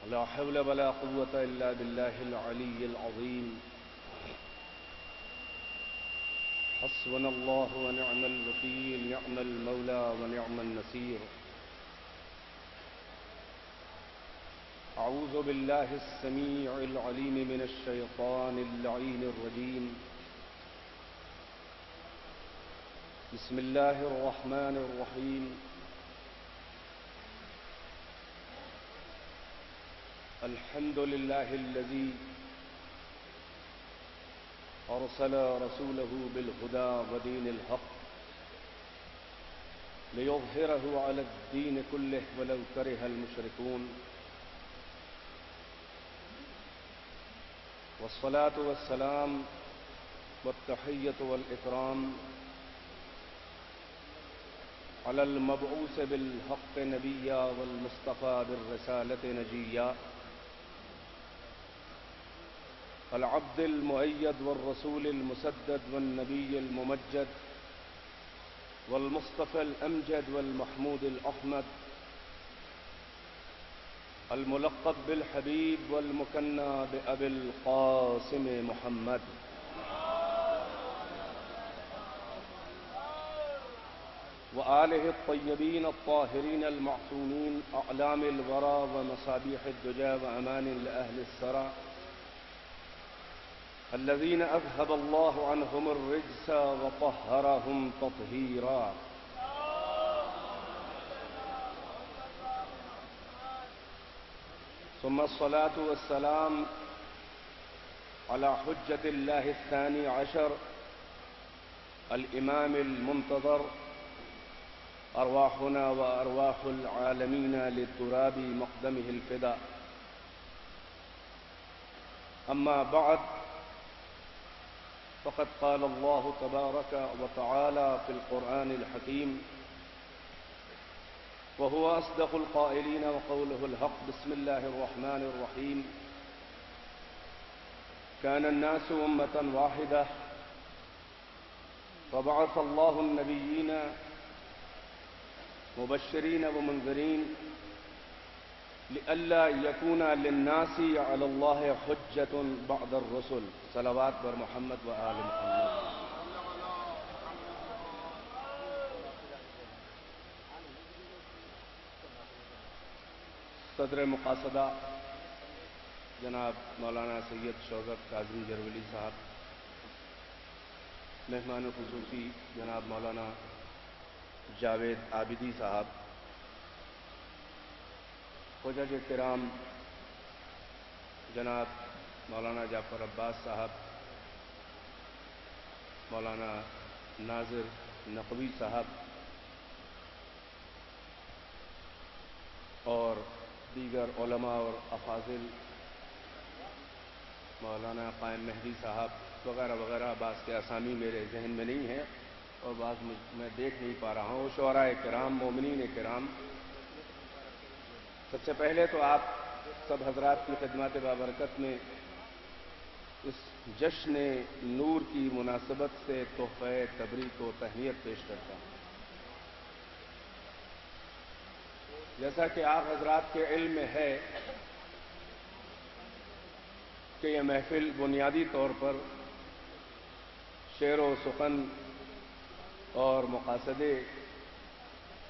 لا حول ولا قوة إلا بالله العلي العظيم. حسبنا الله ونعم الوكيل، نعم المولى ونعم النصير. أعوذ بالله السميع العليم من الشيطان اللعين الرجيم. بسم الله الرحمن الرحيم. الحمد لله الذي أرسل رسوله بالهدى ودين الحق ليظهره على الدين كله ولو كره المشركون، والصلاة والسلام والتحية والإكرام على المبعوث بالحق نبيا والمصطفى بالرسالة نجيا، العبد المؤيد والرسول المسدد والنبي الممجد والمصطفى الأمجد والمحمود الأحمد، الملقب بالحبيب والمكنى بأبي القاسم محمد، وآله الطيبين الطاهرين المعصومين، أعلام الورى ومصابيح الدجى وأمان لأهل الثرى، الذين أذهب الله عنهم الرجس وطهرهم تطهيرا. ثم الصلاة والسلام على حجة الله الثاني عشر، الإمام المنتظر، أرواحنا وأرواح العالمين للتراب مقدمه الفداء. أما بعد، فقد قال الله تبارك وتعالى في القرآن الحكيم، وهو أصدق القائلين وقوله الحق. بسم الله الرحمن الرحيم. كان الناس أمة واحدة فبعث الله النبيين مبشرين ومنذرين لئلا يكون للناس على الله حجة بعد الرسل. صلوات بر محمد و آل محمد. صدر مقاصدہ جناب مولانا سید شوکت کاظمی جرولی صاحب، مہمان خصوصی جناب مولانا جاوید عابدی صاحب، حجج کرام جناب مولانا جعفر عباس صاحب، مولانا ناظر نقوی صاحب اور دیگر علماء اور افاضل، مولانا قائم مہدی صاحب وغیرہ وغیرہ، بعض کے اسامی میرے ذہن میں نہیں ہیں اور بعض میں دیکھ نہیں پا رہا ہوں. شعراء کرام، مومنین کرام، سب سے پہلے تو آپ سب حضرات کی خدمات بابرکت میں اس جشن نور کی مناسبت سے تحفہ تبریک و تہنیت پیش کرتا ہوں. جیسا کہ آپ حضرات کے علم میں ہے کہ یہ محفل بنیادی طور پر شعر و سخن اور مقاصدے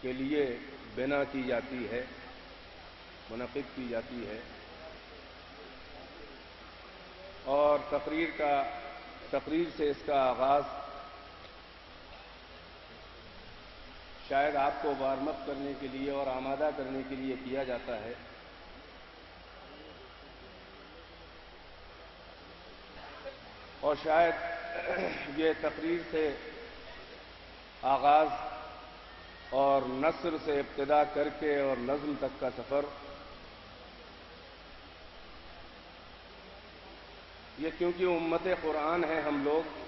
کے لیے بنا کی جاتی ہے، منعقد کی جاتی ہے، اور تقریر سے اس کا آغاز شاید آپ کو وارم اپ کرنے کے لیے اور آمادہ کرنے کے لیے کیا جاتا ہے. اور شاید یہ تقریر سے آغاز اور نثر سے ابتدا کر کے اور نظم تک کا سفر یہ کیونکہ امت قرآن ہے ہم لوگ،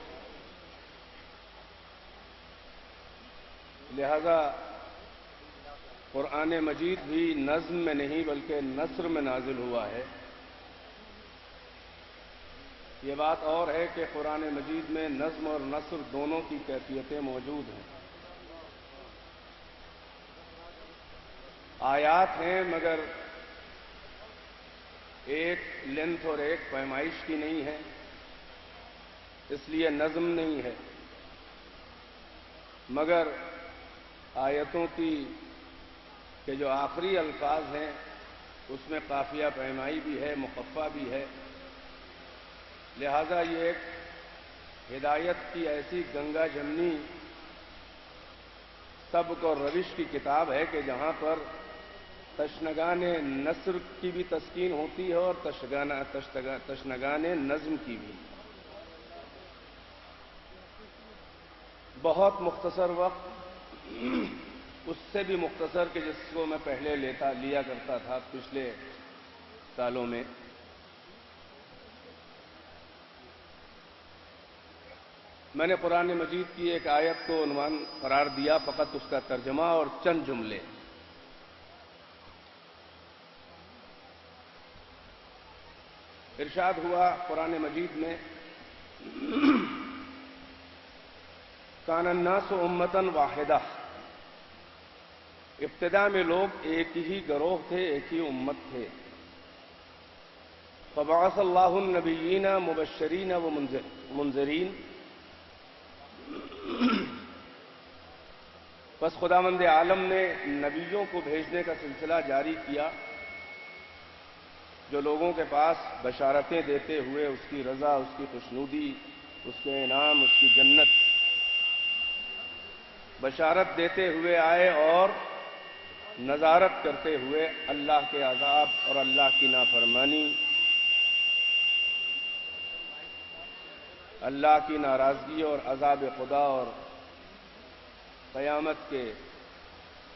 لہذا قرآن مجید بھی نظم میں نہیں بلکہ نثر میں نازل ہوا ہے. یہ بات اور ہے کہ قرآن مجید میں نظم اور نثر دونوں کی کیفیتیں موجود ہیں. آیات ہیں مگر ایک لینتھ اور ایک پیمائش کی نہیں ہے، اس لیے نظم نہیں ہے، مگر آیتوں کی کہ جو آخری الفاظ ہیں اس میں قافیہ پیمائی بھی ہے، مخفف بھی ہے، لہذا یہ ایک ہدایت کی ایسی گنگا جمنی سبک اور روش کی کتاب ہے کہ جہاں پر تشنگان نثر کی بھی تسکین ہوتی ہے اور تشنگان نظم کی بھی۔ بہت مختصر وقت، اس سے بھی مختصر کہ جس کو میں پہلے لیا کرتا تھا پچھلے سالوں میں، میں نے قرآن مجید کی ایک آیت کو عنوان قرار دیا، فقط اس کا ترجمہ اور چند جملے۔ ارشاد ہوا قرآن مجید میں، کان الناس امۃ واحدہ، ابتدا میں لوگ ایک ہی گروہ تھے، ایک ہی امت تھے۔ فبعث اللہ النبیین مبشرین و منذرین، بس خداوند عالم نے نبیوں کو بھیجنے کا سلسلہ جاری کیا، جو لوگوں کے پاس بشارتیں دیتے ہوئے اس کی رضا، اس کی خوشنودی، اس کے انعام، اس کی جنت بشارت دیتے ہوئے آئے اور نظارت کرتے ہوئے اللہ کے عذاب اور اللہ کی نافرمانی، اللہ کی ناراضگی اور عذاب خدا اور قیامت کے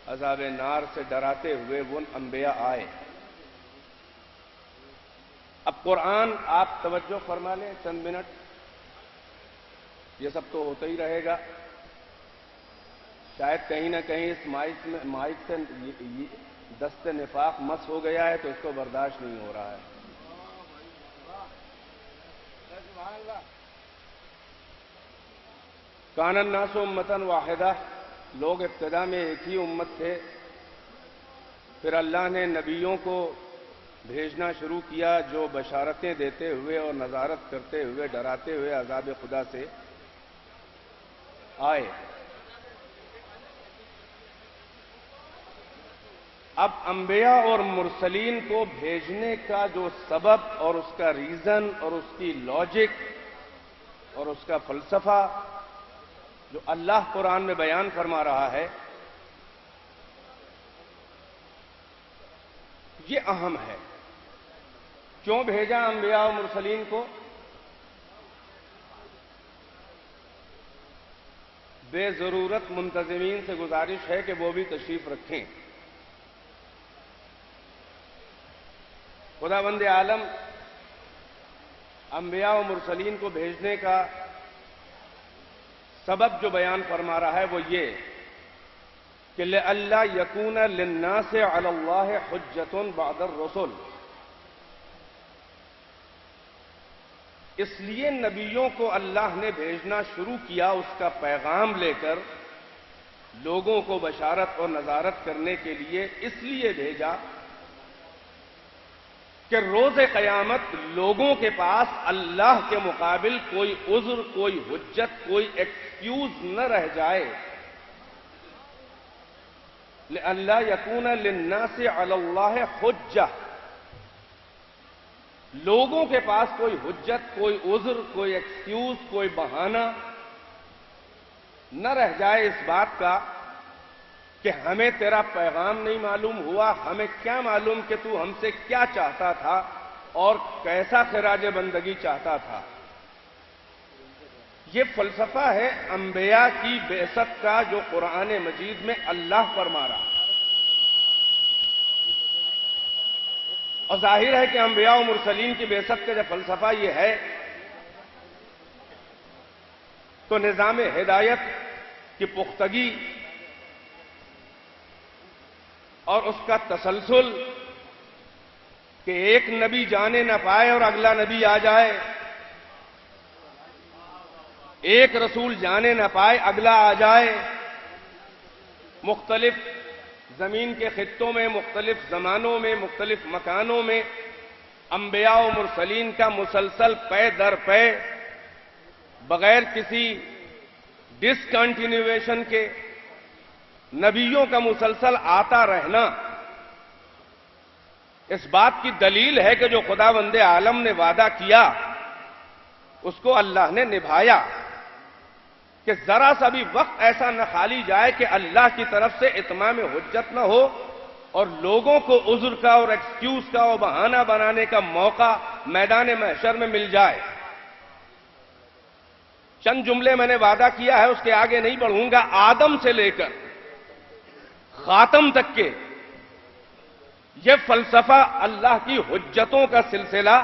عذاب نار سے ڈراتے ہوئے وہ انبیاء آئے۔ اب قرآن، آپ توجہ فرما لیں چند منٹ، یہ سب تو ہوتا ہی رہے گا، شاید کہیں نہ کہیں اس مائک سے دست نفاق مس ہو گیا ہے تو اس کو برداشت نہیں ہو رہا ہے۔ کان الناس امۃ واحدہ، لوگ ابتدا میں ایک ہی امت تھے، پھر اللہ نے نبیوں کو بھیجنا شروع کیا جو بشارتیں دیتے ہوئے اور نظارت کرتے ہوئے، ڈراتے ہوئے عذاب خدا سے آئے۔ اب انبیاء اور مرسلین کو بھیجنے کا جو سبب اور اس کا ریزن اور اس کی لاجک اور اس کا فلسفہ جو اللہ قرآن میں بیان فرما رہا ہے، یہ اہم ہے۔ کیوں بھیجا انبیاء و مرسلین کو؟ بے ضرورت منتظمین سے گزارش ہے کہ وہ بھی تشریف رکھیں۔ خداوند عالم انبیاء و مرسلین کو بھیجنے کا سبب جو بیان فرما رہا ہے وہ یہ کہ لئلا یکون للناس علی اللہ حجۃ بعد الرسل، اس لیے نبیوں کو اللہ نے بھیجنا شروع کیا، اس کا پیغام لے کر لوگوں کو بشارت اور نذارت کرنے کے لیے اس لیے بھیجا کہ روز قیامت لوگوں کے پاس اللہ کے مقابل کوئی عذر، کوئی حجت، کوئی ایکسکیوز نہ رہ جائے۔ لئلا یکون للناس علی اللہ حجہ، لوگوں کے پاس کوئی حجت، کوئی عذر، کوئی ایکسکیوز، کوئی بہانہ نہ رہ جائے اس بات کا کہ ہمیں تیرا پیغام نہیں معلوم ہوا، ہمیں کیا معلوم کہ تو ہم سے کیا چاہتا تھا اور کیسا خراج بندگی چاہتا تھا۔ یہ فلسفہ ہے انبیاء کی بعثت کا جو قرآن مجید میں اللہ فرما رہا ہے، اور ظاہر ہے کہ انبیاء و مرسلین کی بعثت کا جو فلسفہ یہ ہے تو نظام ہدایت کی پختگی اور اس کا تسلسل کہ ایک نبی جانے نہ پائے اور اگلا نبی آ جائے، ایک رسول جانے نہ پائے اگلا آ جائے، مختلف زمین کے خطوں میں، مختلف زمانوں میں، مختلف مکانوں میں انبیاء و مرسلین کا مسلسل پے در پے بغیر کسی ڈسکنٹینیویشن کے نبیوں کا مسلسل آتا رہنا اس بات کی دلیل ہے کہ جو خداوند عالم نے وعدہ کیا اس کو اللہ نے نبھایا، کہ ذرا سا بھی وقت ایسا نہ خالی جائے کہ اللہ کی طرف سے اتمام حجت نہ ہو اور لوگوں کو عذر کا اور ایکسکیوز کا اور بہانہ بنانے کا موقع میدان محشر میں مل جائے۔ چند جملے میں نے وعدہ کیا ہے، اس کے آگے نہیں بڑھوں گا۔ آدم سے لے کر خاتم تک کے یہ فلسفہ اللہ کی حجتوں کا سلسلہ،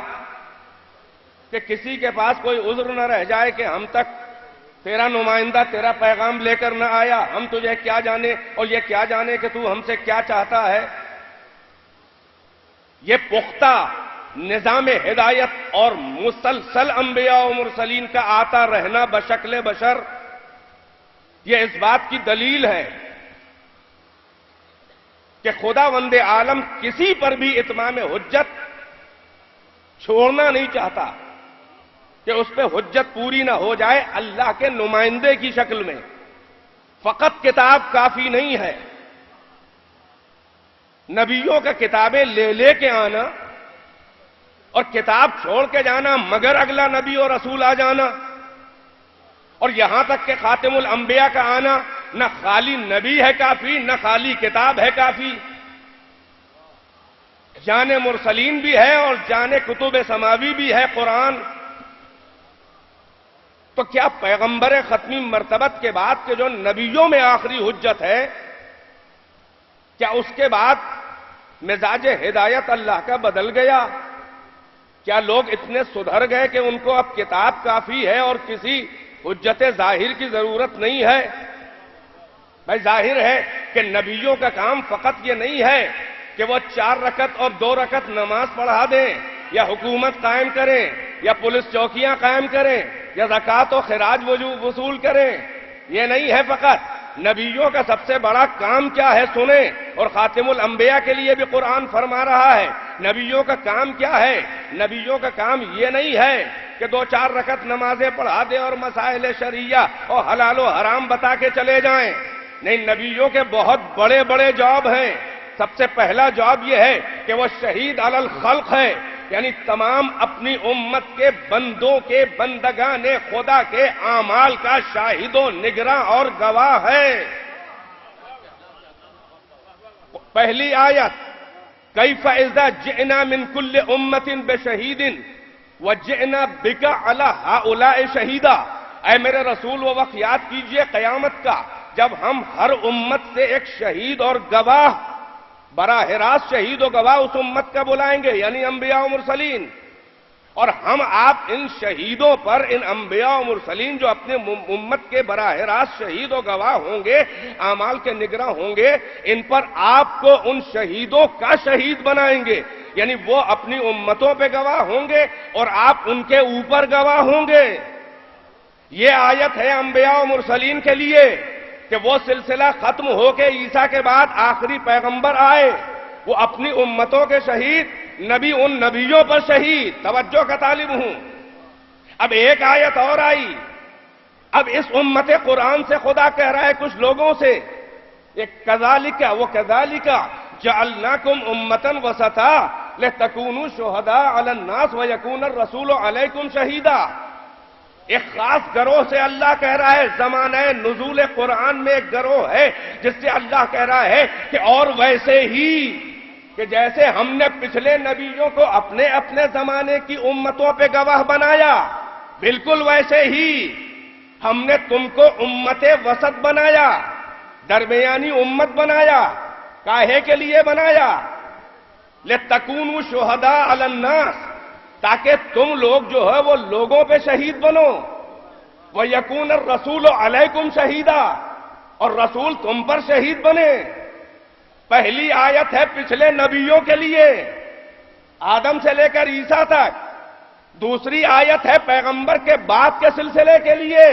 کہ کسی کے پاس کوئی عذر نہ رہ جائے کہ ہم تک تیرا نمائندہ تیرا پیغام لے کر نہ آیا، ہم تجھے کیا جانے اور یہ کیا جانے کہ تو ہم سے کیا چاہتا ہے۔ یہ پختہ نظام ہدایت اور مسلسل انبیاء و مرسلین کا آتا رہنا بشکل بشر، یہ اس بات کی دلیل ہے کہ خداوند عالم کسی پر بھی اتمام حجت چھوڑنا نہیں چاہتا کہ اس پہ حجت پوری نہ ہو جائے اللہ کے نمائندے کی شکل میں۔ فقط کتاب کافی نہیں ہے، نبیوں کا کتابیں لے لے کے آنا اور کتاب چھوڑ کے جانا مگر اگلا نبی اور رسول آ جانا، اور یہاں تک کہ خاتم الانبیاء کا آنا، نہ خالی نبی ہے کافی نہ خالی کتاب ہے کافی، جان مرسلین بھی ہے اور جان کتب سماوی بھی ہے قرآن۔ تو کیا پیغمبر ختمی مرتبت کے بعد کے جو نبیوں میں آخری حجت ہے، کیا اس کے بعد مزاج ہدایت اللہ کا بدل گیا؟ کیا لوگ اتنے سدھر گئے کہ ان کو اب کتاب کافی ہے اور کسی حجت ظاہر کی ضرورت نہیں ہے؟ بھائی ظاہر ہے کہ نبیوں کا کام فقط یہ نہیں ہے کہ وہ 4 رکعت اور 2 رکعت نماز پڑھا دیں یا حکومت قائم کریں یا پولیس چوکیاں قائم کریں یا زکوٰۃ و خراج وصول کریں، یہ نہیں ہے فقط۔ نبیوں کا سب سے بڑا کام کیا ہے سنیں، اور خاتم الانبیاء کے لیے بھی قرآن فرما رہا ہے نبیوں کا کام کیا ہے۔ نبیوں کا کام یہ نہیں ہے کہ 2-4 رکعت نمازیں پڑھا دیں اور مسائل شرعیہ اور حلال و حرام بتا کے چلے جائیں، نہیں، نبیوں کے بہت بڑے بڑے جاب ہیں۔ سب سے پہلا جاب یہ ہے کہ وہ شہید علی الخلق ہے، یعنی تمام اپنی امت کے بندوں کے بندگان خدا کے اعمال کا شاہد و نگراں اور گواہ ہے۔ پہلی آیت، کیف اذا جئنا من کل امت بشہید وجئنا بک علی ہؤلاء شہیدا۔ اے میرے رسول وہ وقت یاد کیجئے قیامت کا جب ہم ہر امت سے ایک شہید اور گواہ، براہ راست شہید و گواہ اس امت کا بلائیں گے، یعنی انبیاء و مرسلین، اور ہم آپ ان شہیدوں پر، ان انبیاء و مرسلین جو اپنے امت کے براہ راست شہید و گواہ ہوں گے، اعمال کے نگراں ہوں گے، ان پر آپ کو ان شہیدوں کا شہید بنائیں گے، یعنی وہ اپنی امتوں پہ گواہ ہوں گے اور آپ ان کے اوپر گواہ ہوں گے۔ یہ آیت ہے انبیاء و مرسلین کے لیے کہ وہ سلسلہ ختم ہو کے عیسیٰ کے بعد آخری پیغمبر آئے، وہ اپنی امتوں کے شہید، نبی ان نبیوں پر شہید۔ توجہ کا طالب ہوں۔ اب ایک آیت اور آئی، اب اس امت قرآن سے خدا کہہ رہا ہے کچھ لوگوں سے، ایک کذالک وہ کذالک جعلناکم امۃ وسطا لتکونوا شہداء علی الناس ویکون الرسول علیکم شہیدا۔ ایک خاص گروہ سے اللہ کہہ رہا ہے، زمانہ نزول قرآن میں ایک گروہ ہے جس سے اللہ کہہ رہا ہے کہ اور ویسے ہی کہ جیسے ہم نے پچھلے نبیوں کو اپنے اپنے زمانے کی امتوں پہ گواہ بنایا، بالکل ویسے ہی ہم نے تم کو امت وسط بنایا، درمیانی امت بنایا۔ کاہے کے لیے بنایا؟ لتکونوا شہداء علی الناس، تاکہ تم لوگ جو ہے وہ لوگوں پہ شہید بنو، وَيَكُونَ الرَّسُولُ عَلَيْكُمْ شَهِيدًا، اور رسول تم پر شہید بنے۔ پہلی آیت ہے پچھلے نبیوں کے لیے، آدم سے لے کر عیسیٰ تک۔ دوسری آیت ہے پیغمبر کے بعد کے سلسلے کے لیے۔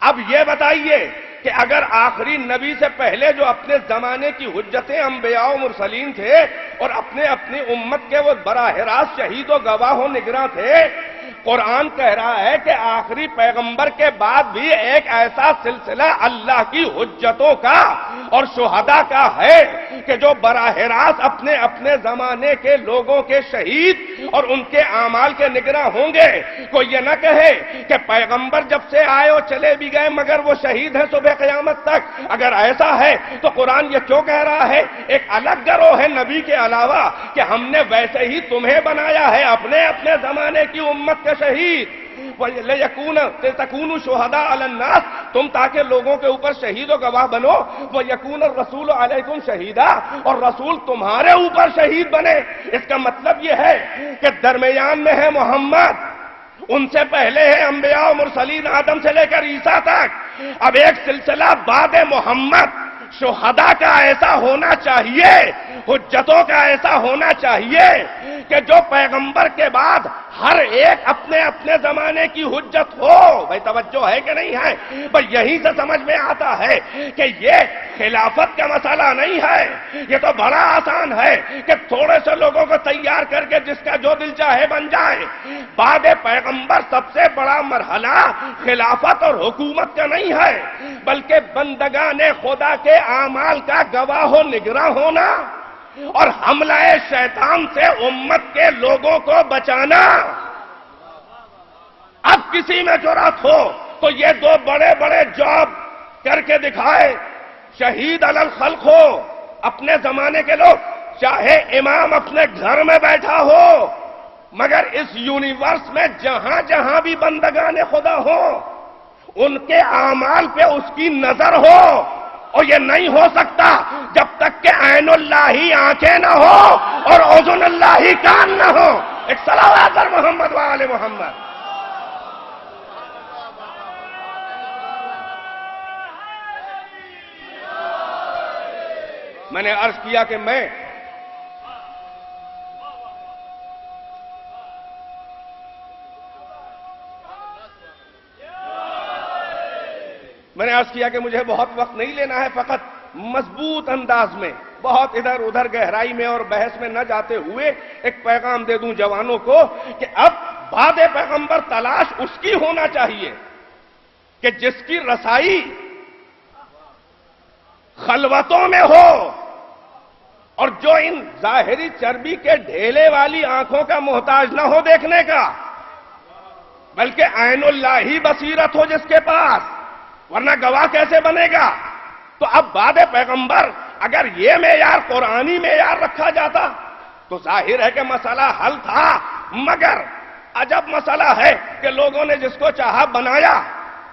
اب یہ بتائیے کہ اگر آخری نبی سے پہلے جو اپنے زمانے کی حجتیں انبیاء و مرسلین تھے اور اپنی امت کے وہ براہ راست شہید و گواہ و نگراں تھے، قرآن کہہ رہا ہے کہ آخری پیغمبر کے بعد بھی ایک ایسا سلسلہ اللہ کی حجتوں کا اور شہداء کا ہے کہ جو براہ راست اپنے زمانے کے لوگوں کے شہید اور ان کے اعمال کے نگراں ہوں گے۔ کوئی یہ نہ کہے کہ پیغمبر جب سے آئے اور چلے بھی گئے مگر وہ شہید ہیں صبح قیامت تک۔ اگر ایسا ہے تو قرآن یہ کیوں کہہ رہا ہے ایک الگ گروہ ہے نبی کے علاوہ کہ ہم نے ویسے ہی تمہیں بنایا ہے اپنے زمانے کی امت کے شہید، تَكُونُوا شُهَدَاءَ عَلَى النَّاسِ، تم تاکہ لوگوں کے اوپر شہید و گواہ بنو، وَيَكُونَ الرَّسُولُ عَلَيْكُمْ شَهِيدًا، اور رسول تمہارے اوپر شہید بنے۔ اس کا مطلب یہ ہے کہ درمیان میں ہے محمد، ان سے پہلے ہے انبیاء و مرسلین آدم سے لے کر عیسیٰ تک، اب ایک سلسلہ بعد محمد شہداء کا ایسا ہونا چاہیے، حجتوں کا ایسا ہونا چاہیے کہ جو پیغمبر کے بعد ہر ایک اپنے زمانے کی حجت ہو۔ بھائی توجہ ہے کہ نہیں ہے؟ بھائی یہیں سے سمجھ میں آتا ہے کہ یہ خلافت کا مسئلہ نہیں ہے، یہ تو بڑا آسان ہے کہ تھوڑے سے لوگوں کو تیار کر کے جس کا جو دل چاہے بن جائے۔ بعد پیغمبر سب سے بڑا مرحلہ خلافت اور حکومت کا نہیں ہے بلکہ بندگان خدا کے اعمال کا گواہ و نگراں ہونا اور حملہ شیطان سے امت کے لوگوں کو بچانا۔ اب کسی میں جرأت ہو تو یہ دو بڑے بڑے جاب کر کے دکھائے، شہید علی الخلق ہو اپنے زمانے کے لوگ، چاہے امام اپنے گھر میں بیٹھا ہو، مگر اس یونیورس میں جہاں جہاں بھی بندگان خدا ہو ان کے اعمال پہ اس کی نظر ہو، اور یہ نہیں ہو سکتا جب تک کہ عین اللہ ہی آنکھیں نہ ہو اور اذن اللہ ہی کان نہ ہو۔ ایک صلوات پر محمد و آل محمد۔ میں نے عرض کیا کہ میں عرض کیا کہ مجھے بہت وقت نہیں لینا ہے، فقط مضبوط انداز میں، بہت ادھر ادھر گہرائی میں اور بحث میں نہ جاتے ہوئے ایک پیغام دے دوں جوانوں کو کہ اب بعد پیغمبر تلاش اس کی ہونا چاہیے کہ جس کی رسائی خلوتوں میں ہو اور جو ان ظاہری چربی کے ڈھیلے والی آنکھوں کا محتاج نہ ہو دیکھنے کا، بلکہ عین اللہ ہی بصیرت ہو جس کے پاس، ورنہ گواہ کیسے بنے گا؟ تو اب بعد پیغمبر اگر یہ معیار قرآنی معیار رکھا جاتا تو ظاہر ہے کہ مسئلہ حل تھا، مگر عجب مسئلہ ہے کہ لوگوں نے جس کو چاہا بنایا،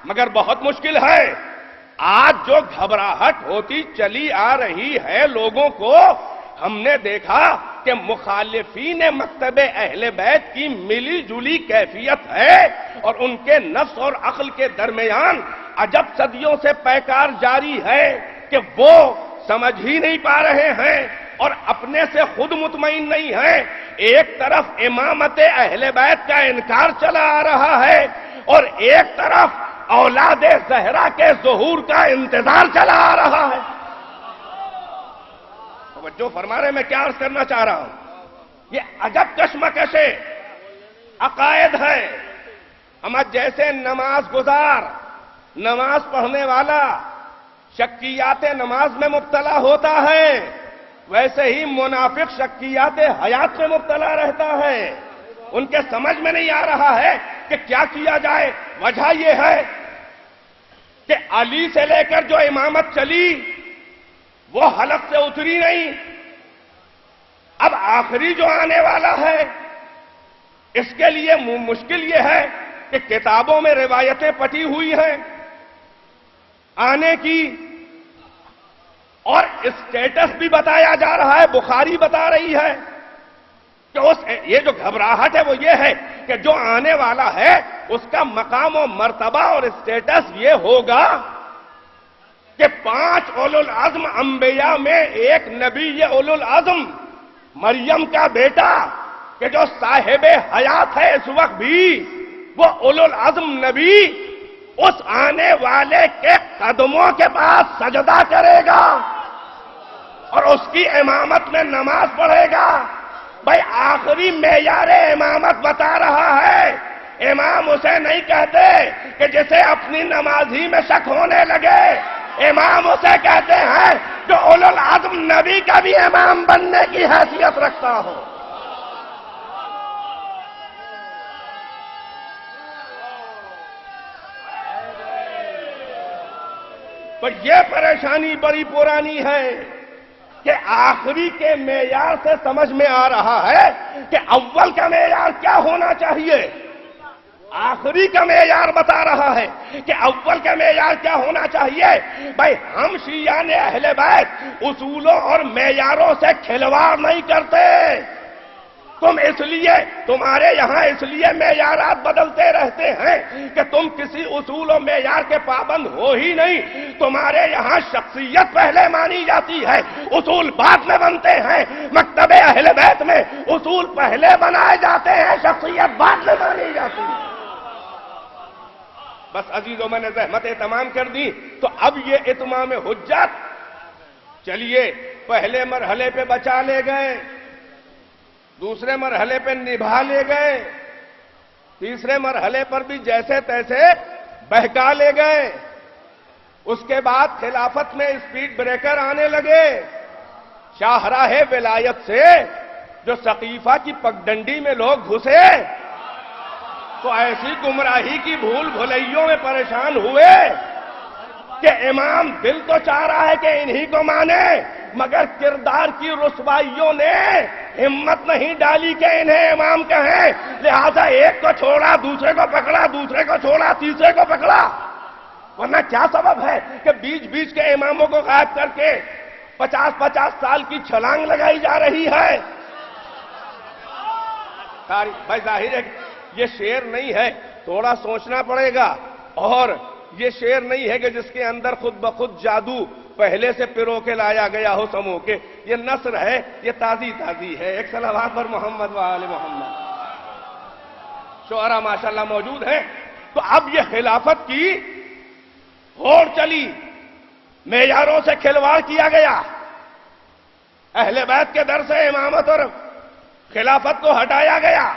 مگر بہت مشکل ہے۔ آج جو گھبراہٹ ہوتی چلی آ رہی ہے لوگوں کو، ہم نے دیکھا کہ مخالفین مکتب اہل بیت کی ملی جلی کیفیت ہے اور ان کے نفس اور عقل کے درمیان عجب صدیوں سے پیکار جاری ہے کہ وہ سمجھ ہی نہیں پا رہے ہیں اور اپنے سے خود مطمئن نہیں ہیں۔ ایک طرف امامت اہل بیت کا انکار چلا آ رہا ہے اور ایک طرف اولاد زہرا کے ظہور کا انتظار چلا آ رہا ہے۔ جو فرما رہے میں کیا عرض کرنا چاہ رہا ہوں، یہ عجب کشمکش عقائد ہے۔ ہم جیسے نماز گزار، نماز پڑھنے والا شکیات نماز میں مبتلا ہوتا ہے، ویسے ہی منافق شکیات حیات میں مبتلا رہتا ہے۔ ان کے سمجھ میں نہیں آ رہا ہے کہ کیا کیا جائے۔ وجہ یہ ہے کہ علی سے لے کر جو امامت چلی وہ حلق سے اتری نہیں، اب آخری جو آنے والا ہے اس کے لیے مشکل یہ ہے کہ کتابوں میں روایتیں پٹی ہوئی ہیں آنے کی، اور اسٹیٹس بھی بتایا جا رہا ہے، بخاری بتا رہی ہے کہ یہ جو گھبراہٹ ہے وہ یہ ہے کہ جو آنے والا ہے اس کا مقام و مرتبہ اور اسٹیٹس یہ ہوگا کہ 5 اولو العزم انبیاء میں ایک نبی یہ اولو العزم مریم کا بیٹا کہ جو صاحب حیات ہے اس وقت بھی، وہ اولو العزم نبی اس آنے والے کے قدموں کے پاس سجدہ کرے گا اور اس کی امامت میں نماز پڑھے گا۔ بھائی آخری معیار امامت بتا رہا ہے۔ امام اسے نہیں کہتے کہ جسے اپنی نماز ہی میں شک ہونے لگے، امام اسے کہتے ہیں جو اولو العزم نبی کا بھی امام بننے کی حیثیت رکھتا ہو۔ پر یہ پریشانی بڑی پرانی ہے کہ آخری کے معیار سے سمجھ میں آ رہا ہے کہ اول کا معیار کیا ہونا چاہیے۔ آخری کا معیار بتا رہا ہے کہ اول کا معیار کیا ہونا چاہیے۔ بھائی ہم شیعان اہل بیت اصولوں اور معیاروں سے کھلواڑ نہیں کرتے۔ تمہارے یہاں اس لیے معیارات بدلتے رہتے ہیں کہ تم کسی اصول و معیار کے پابند ہو ہی نہیں۔ تمہارے یہاں شخصیت پہلے مانی جاتی ہے، اصول بعد میں بنتے ہیں۔ مکتب اہل بیت میں اصول پہلے بنائے جاتے ہیں، شخصیت بعد میں مانی جاتی ہے۔ بس عزیزوں، میں نے زحمتیں تمام کر دی، تو اب یہ اتمام حجت، چلیے پہلے مرحلے پہ بچا لے گئے، دوسرے مرحلے پہ نبھا لے گئے، تیسرے مرحلے پر بھی جیسے تیسے بہکا لے گئے۔ اس کے بعد خلافت میں اسپیڈ بریکر آنے لگے۔ شاہراہ ولایت سے جو سقیفہ کی پگڈنڈی میں لوگ گھسے تو ایسی گمراہی کی بھول بھلیوں میں پریشان ہوئے کہ امام دل تو چاہ رہا ہے کہ انہی کو مانے، مگر کردار کی رسوائیوں نے ہمت نہیں ڈالی کہ انہیں امام کہیں، لہذا ایک کو چھوڑا، دوسرے کو پکڑا، دوسرے کو چھوڑا، تیسرے کو پکڑا۔ ورنہ کیا سبب ہے کہ بیچ بیچ کے اماموں کو غائب کر کے 50-50 سال کی چھلانگ لگائی جا رہی ہے؟ بھائی ظاہر ہے یہ شعر نہیں ہے، تھوڑا سوچنا پڑے گا، اور یہ شعر نہیں ہے کہ جس کے اندر خود بخود جادو پہلے سے پرو کے لایا گیا ہو سمو کے۔ یہ نثر ہے، یہ تازی ہے۔ ایک صلوات پر محمد و آل محمد۔ شعراء ماشاءاللہ موجود ہیں۔ تو اب یہ خلافت کی ہوڑ چلی، معیاروں سے کھلواڑ کیا گیا، اہل بیت کے در سے امامت اور خلافت کو ہٹایا گیا۔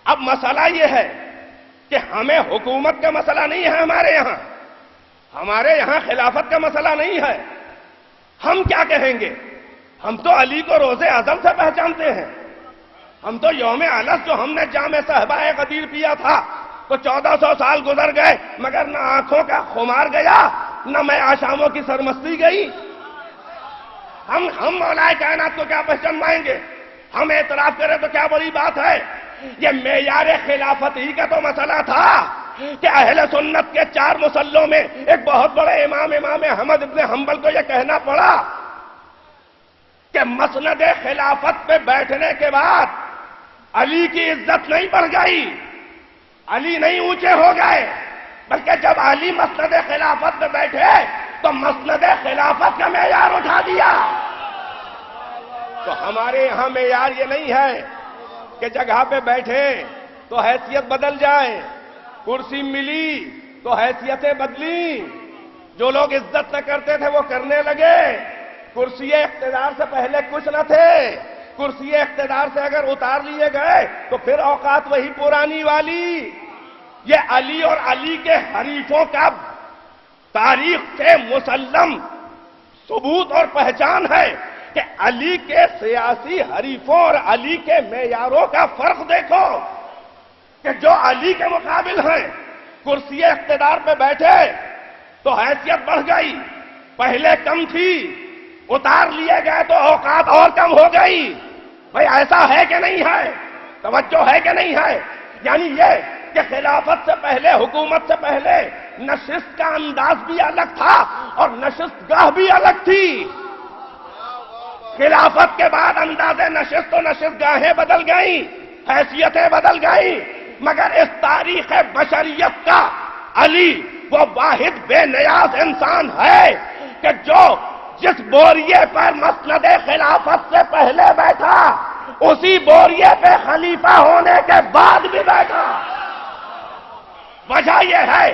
اب مسئلہ یہ ہے کہ ہمیں حکومت کا مسئلہ نہیں ہے، ہمارے یہاں خلافت کا مسئلہ نہیں ہے۔ ہم کیا کہیں گے؟ ہم تو علی کو روزے اعظم سے پہچانتے ہیں، ہم تو یوم الست جو ہم نے جام صہبہ غدیر پیا تھا تو 1400 سال گزر گئے، مگر نہ آنکھوں کا خمار گیا، نہ میں آشاموں کی سرمستی گئی۔ ہم مولا کائنات کو کیا پہچانوائیں گے؟ ہم اعتراف کریں تو کیا بڑی بات ہے؟ یہ معیار خلافت ہی کا تو مسئلہ تھا کہ اہل سنت کے 4 مسلوں میں ایک بہت بڑے امام احمد ابن حنبل کو یہ کہنا پڑا کہ مسند خلافت پہ بیٹھنے کے بعد علی کی عزت نہیں بڑھ گئی، علی نہیں اونچے ہو گئے، بلکہ جب علی مسند خلافت پہ بیٹھے تو مسند خلافت کا معیار اٹھا دیا۔ تو ہمارے یہاں معیار یہ نہیں ہے کہ جگہ پہ بیٹھے تو حیثیت بدل جائے، کرسی ملی تو حیثیتیں بدلی، جو لوگ عزت نہ کرتے تھے وہ کرنے لگے۔ کرسی اقتدار سے پہلے کچھ نہ تھے، کرسی اقتدار سے اگر اتار لیے گئے تو پھر اوقات وہی پرانی والی۔ یہ علی اور علی کے حریفوں کا تاریخ سے مسلم ثبوت اور پہچان ہے کہ علی کے سیاسی حریفوں اور علی کے معیاروں کا فرق دیکھو کہ جو علی کے مقابل ہیں، کرسی اقتدار پہ بیٹھے تو حیثیت بڑھ گئی، پہلے کم تھی، اتار لیے گئے تو اوقات اور کم ہو گئی۔ بھئی ایسا ہے کہ نہیں ہے؟ توجہ ہے کہ نہیں ہے؟ یعنی یہ کہ خلافت سے پہلے، حکومت سے پہلے نشست کا انداز بھی الگ تھا اور نشست گاہ بھی الگ تھی۔ خلافت کے بعد انداز نشست و نشست گاہیں بدل گئیں، حیثیتیں بدل گئیں، مگر اس تاریخ بشریت کا علی وہ واحد بے نیاز انسان ہے کہ جو جس بوریے پر مسند خلافت سے پہلے بیٹھا اسی بوریے پہ خلیفہ ہونے کے بعد بھی بیٹھا۔ وجہ یہ ہے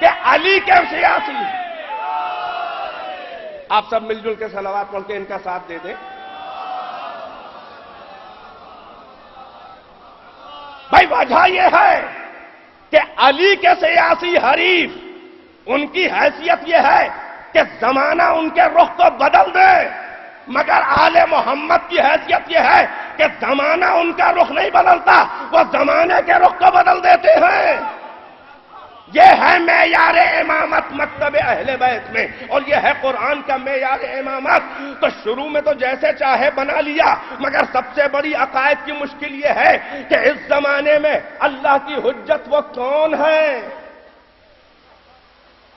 کہ علی کے سیاسی ہیں۔ آپ سب مل جل کے صلوات پڑھ کے ان کا ساتھ دے دیں۔ بھائی وجہ یہ ہے کہ علی کے سیاسی حریف ان کی حیثیت یہ ہے کہ زمانہ ان کے رخ کو بدل دے، مگر آل محمد کی حیثیت یہ ہے کہ زمانہ ان کا رخ نہیں بدلتا، وہ زمانے کے رخ کو بدل دیتے ہیں۔ یہ ہے معیار امامت مکتب اہل بیت میں، اور یہ ہے قرآن کا معیار امامت۔ تو شروع میں تو جیسے چاہے بنا لیا، مگر سب سے بڑی عقائد کی مشکل یہ ہے کہ اس زمانے میں اللہ کی حجت وہ کون ہے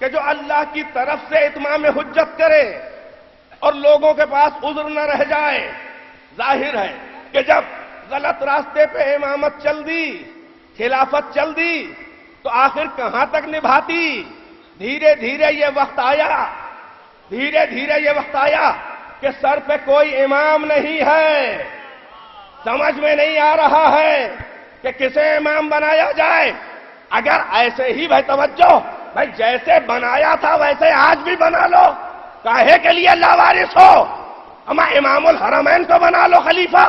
کہ جو اللہ کی طرف سے اتمام حجت کرے اور لوگوں کے پاس عذر نہ رہ جائے۔ ظاہر ہے کہ جب غلط راستے پہ امامت چل دی، خلافت چل دی، تو آخر کہاں تک نبھاتی؟ دھیرے دھیرے یہ وقت آیا کہ سر پہ کوئی امام نہیں ہے، سمجھ میں نہیں آ رہا ہے کہ کسے امام بنایا جائے۔ اگر ایسے ہی بھائی توجہ، بھائی جیسے بنایا تھا ویسے آج بھی بنا لو، کاہے کے لیے لاوارث ہو؟ اما امام الحرمین کو بنا لو خلیفہ،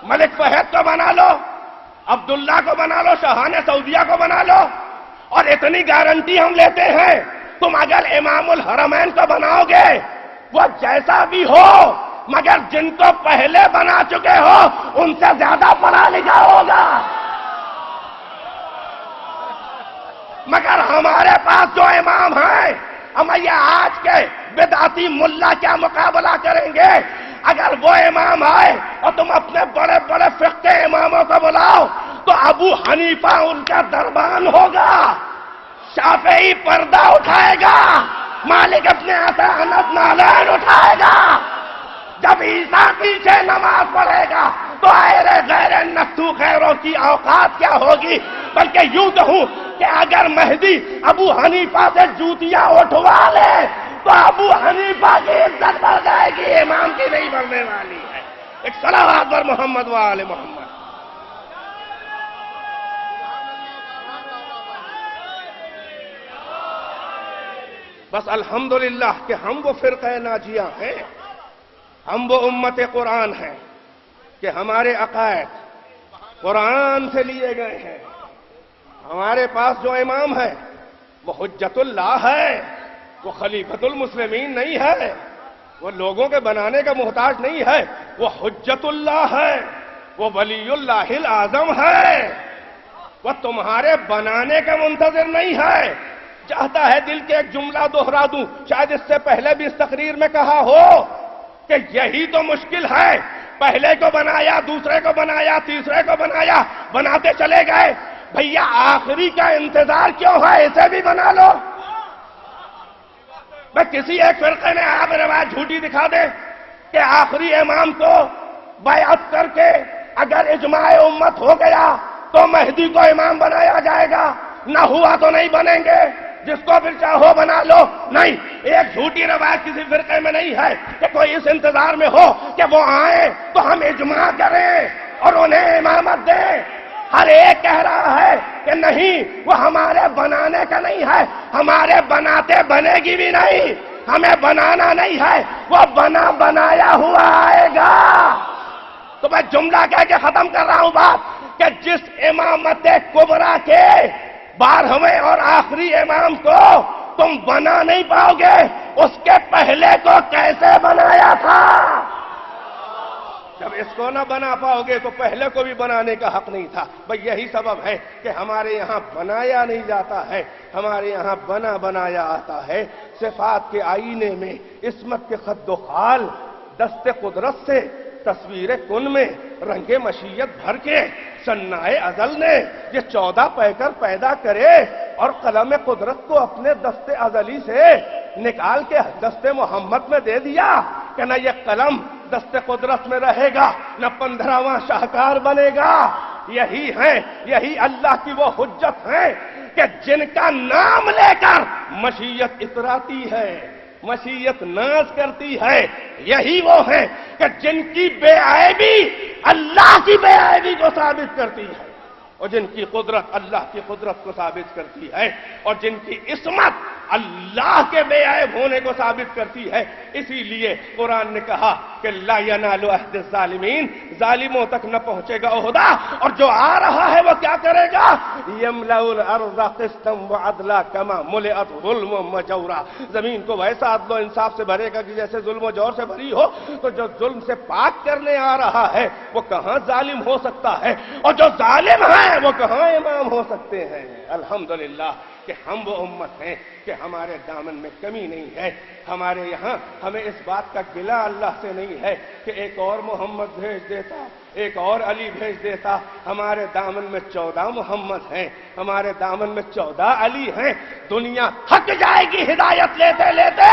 ملک فہد کو بنا لو، عبداللہ کو بنا لو، شاہان سعودیہ کو بنا لو، اور اتنی گارنٹی ہم لیتے ہیں تم اگر امام الحرمین کو بناؤ گے وہ جیسا بھی ہو، مگر جن کو پہلے بنا چکے ہو ان سے زیادہ پڑھا لکھا ہوگا۔ مگر ہمارے پاس جو امام ہیں، ہم یہ آج کے بدعتی ملا کیا مقابلہ کریں گے؟ اگر وہ امام آئے اور تم اپنے بڑے بڑے فقہ کے اماموں کو بلاؤ تو ابو حنیفہ ان کا دربان ہوگا، شافعی پردہ اٹھائے گا، مالک اپنے انس نالین اٹھائے گا، جب عیسیٰ پیچھے نماز پڑھے گا تو غیر نفتو خیروں کی اوقات کیا ہوگی؟ بلکہ یوں کہوں کہ اگر مہدی ابو حنیفہ سے جوتیاں اٹھوا لے تو ابو حنیفہ کی عزت بڑھ جائے گی، امام کی نہیں بڑھنے والی ہے۔ ایک صلوات پر محمد و آل محمد۔ بس الحمدللہ کہ ہم وہ فرقہ ناجیہ ہیں، ہم وہ امت قرآن ہیں کہ ہمارے عقائد قرآن سے لیے گئے ہیں۔ ہمارے پاس جو امام ہے وہ حجت اللہ ہے، وہ خلیفۃ المسلمین نہیں ہے، وہ لوگوں کے بنانے کا محتاج نہیں ہے، وہ حجت اللہ ہے، وہ ولی اللہ الاعظم ہے، وہ تمہارے بنانے کا منتظر نہیں ہے۔ چاہتا ہے دل کے ایک جملہ دوہرا دوں، شاید اس سے پہلے بھی اس تقریر میں کہا ہو کہ یہی تو مشکل ہے، پہلے کو بنایا، دوسرے کو بنایا، تیسرے کو بنایا، بناتے چلے گئے، بھیا آخری کا انتظار کیوں ہے؟ اسے بھی بنا لو۔ میں کسی ایک فرقے نے آپ روایت جھوٹی دکھا دے کہ آخری امام کو بیعت کر کے اگر اجماع امت ہو گیا تو مہدی کو امام بنایا جائے گا، نہ ہوا تو نہیں بنیں گے، جس کو پھر چاہو بنا لو۔ نہیں، ایک جھوٹی روایت کسی فرقے میں نہیں ہے کہ کوئی اس انتظار میں ہو کہ وہ آئیں تو ہم اجماع کریں اور انہیں امامت دیں۔ ہر ایک کہہ رہا ہے کہ نہیں، وہ ہمارے بنانے کا نہیں ہے، ہمارے بناتے بنے گی بھی نہیں، ہمیں بنانا نہیں ہے، وہ بنایا ہوا آئے گا۔ تو میں جملہ کہہ کے ختم کر رہا ہوں بات کہ جس امامت کبریٰ کے 12ویں اور آخری امام کو تم بنا نہیں پاؤ گے، اس کے پہلے کو کیسے بنایا تھا؟ جب اس کو نہ بنا پاؤ گے تو پہلے کو بھی بنانے کا حق نہیں تھا۔ بھئی یہی سبب ہے کہ ہمارے یہاں بنایا نہیں جاتا ہے، ہمارے یہاں بنایا آتا ہے۔ صفات کے آئینے میں عصمت کے خد و خال، دست قدرت سے تصویر کن میں رنگ مشیت بھر کے صنع ازل نے یہ 14 پیکر پیدا کرے اور قلم قدرت کو اپنے دست ازلی سے نکال کے دست محمد میں دے دیا کہ نہ یہ قلم دست قدرت میں رہے گا، نہ 15واں شاہکار بنے گا۔ یہی اللہ کی وہ حجت ہیں کہ جن کا نام لے کر مشیت اتراتی ہے، مشیت ناز کرتی ہے۔ یہی وہ ہیں کہ جن کی بے عیبی اللہ کی بے عیبی کو ثابت کرتی ہے۔ اور جن کی قدرت اللہ کی قدرت کو ثابت کرتی ہے اور جن کی عصمت اللہ کے بے عیب ہونے کو ثابت کرتی ہے. اسی لیے قرآن نے کہا کہ لا ینال عہد الظالمین، ظالموں تک نہ پہنچے گا عہدہ. اور جو آ رہا ہے وہ کیا کرے گا؟ یملأ الارض قسطا وعدلا کما ملئت ظلما وجورا، زمین کو ویسا عدل و انصاف سے بھرے گا کہ جیسے ظلم و جور سے بھری ہو. تو جو ظلم سے پاک کرنے آ رہا ہے وہ کہاں ظالم ہو سکتا ہے، اور جو ظالم ہے وہ کہاں امام ہو سکتے ہیں. الحمدللہ کہ ہم وہ امت ہیں کہ ہمارے دامن میں کمی نہیں ہے. ہمارے یہاں ہمیں اس بات کا گلہ اللہ سے نہیں ہے کہ ایک اور محمد بھیج دیتا، ایک اور علی بھیج دیتا. ہمارے دامن میں 14 محمد ہیں، ہمارے دامن میں 14 علی ہیں. دنیا تھک جائے گی ہدایت لیتے لیتے،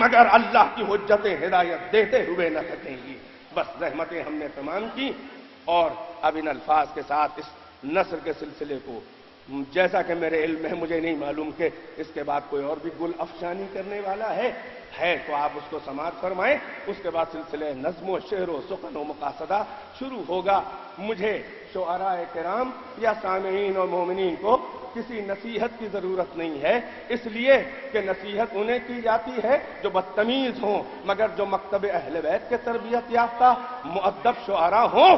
مگر اللہ کی حجتیں ہدایت دیتے ہوئے نہ تھکیں گی. بس رحمتیں ہم نے تمام کی. اور اب ان الفاظ کے ساتھ اس نثر کے سلسلے کو، جیسا کہ میرے علم ہے، مجھے نہیں معلوم کہ اس کے بعد کوئی اور بھی گل افشانی کرنے والا ہے تو آپ اس کو سماعت فرمائیں. اس کے بعد سلسلے نظم و شعر و سخن و مقاصدہ شروع ہوگا. مجھے شعراء کرام یا سامعین اور مومنین کو کسی نصیحت کی ضرورت نہیں ہے، اس لیے کہ نصیحت انہیں کی جاتی ہے جو بدتمیز ہوں، مگر جو مکتب اہل بیت کے تربیت یافتہ مؤدب شعراء ہوں،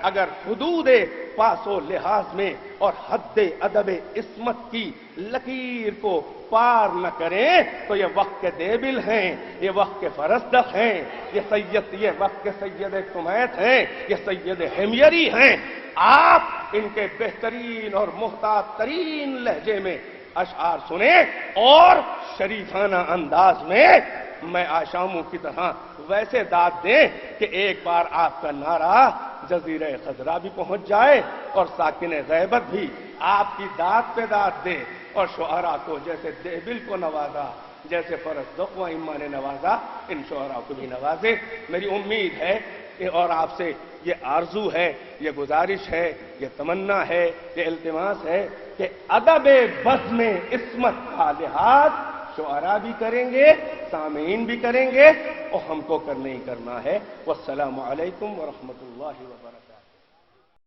اگر حدود پاس و لحاظ میں اور حد ادب عصمت کی لکیر کو پار نہ کریں تو یہ وقت کے دیبل ہیں، یہ وقت کے فرزدق ہیں، یہ وقت کے سید کمیت ہیں، یہ سید حمیری ہیں. آپ ان کے بہترین اور محتاط ترین لہجے میں اشعار سنیں اور شریفانہ انداز میں آشاموں کی طرح ویسے داد دیں کہ ایک بار آپ کا نعرہ جزیرہ خضرا بھی پہنچ جائے اور ساکن غیبت بھی آپ کی داد پہ داد دے. اور شعراء کو جیسے دیبل کو نوازا، جیسے فرزدق و ائمہ نے نوازا، ان شعراء کو بھی نوازے. میری امید ہے اور آپ سے یہ آرزو ہے، یہ گزارش ہے، یہ تمنا ہے، یہ التماس ہے کہ ادب بزم عصمت کا لحاظ شعراء بھی کریں گے، سامعین بھی کریں گے، اور ہم کو کرنا ہی کرنا ہے. والسلام علیکم ورحمۃ اللہ وبرکاتہ.